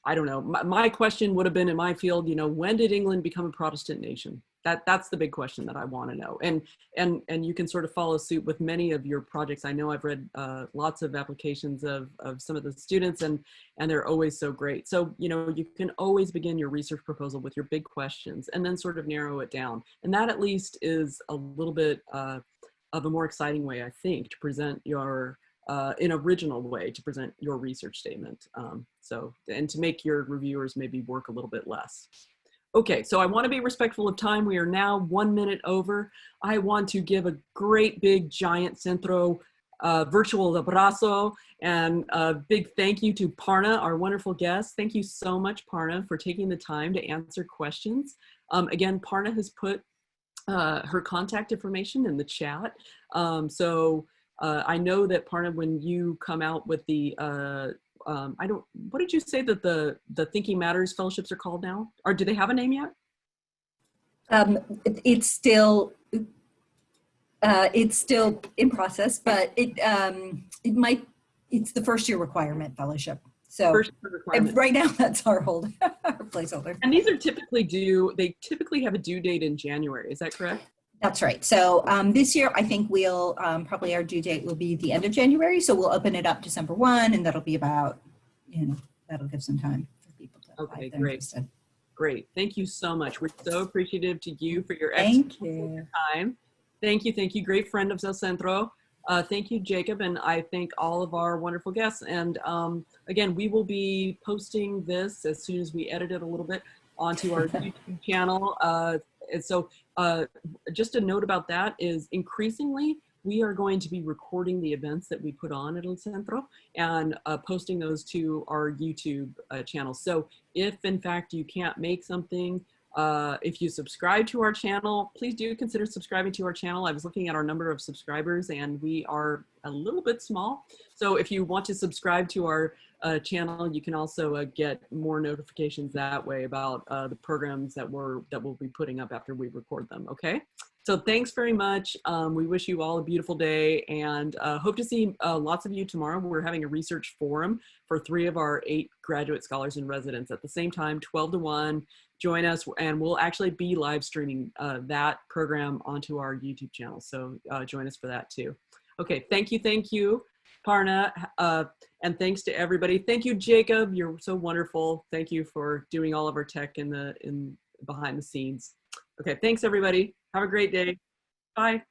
I don't know, my question would have been in my field, you know, when did England become a Protestant nation? That's the big question that I want to know. And you can sort of follow suit with many of your projects. I know I've read lots of applications of some of the students, and they're always so great. So, you know, you can always begin your research proposal with your big questions and then sort of narrow it down. And that at least is a little bit of a more exciting way, I think, to present your, in original way to present your research statement. And to make your reviewers maybe work a little bit less. Okay, so I want to be respectful of time. We are now 1 minute over. I want to give a great big giant Centro virtual abrazo and a big thank you to Parna, our wonderful guest. Thank you so much, Parna, for taking the time to answer questions. Again, Parna has put her contact information in the chat. I know that Parna, when you come out with the what did you say that the Thinking Matters fellowships are called now? Or do they have a name yet? It's still in process, but it might, it's the first year requirement fellowship. So right now that's our placeholder. And these are typically they typically have a due date in January. Is that correct? That's right. So this year, I think we'll probably our due date will be the end of January. So we'll open it up December 1, and that'll be about, you know, that'll give some time for people to apply. Okay, great. Interested. Great. Thank you so much. We're so appreciative to you for your Thank excellent time. Thank you. Thank you. Great friend of El Centro. Thank you, Jacob. And I thank all of our wonderful guests. And again, we will be posting this as soon as we edit it a little bit onto our YouTube channel. And so just a note about that is increasingly, we are going to be recording the events that we put on at El Centro and posting those to our YouTube channel. So if in fact you can't make something, if you subscribe to our channel, please do consider subscribing to our channel. I was looking at our number of subscribers and we are a little bit small. So if you want to subscribe to our channel, you can also get more notifications that way about the programs that we'll be putting up after we record them, okay? So thanks very much. We wish you all a beautiful day and hope to see lots of you tomorrow. We're having a research forum for 3 of our 8 graduate scholars in residence at the same time, 12 to 1. Join us and we'll actually be live streaming that program onto our YouTube channel. So join us for that too. Okay, thank you, Parna, and thanks to everybody. Thank you, Jacob. You're so wonderful. Thank you for doing all of our tech in behind the scenes. Okay, thanks everybody. Have a great day. Bye.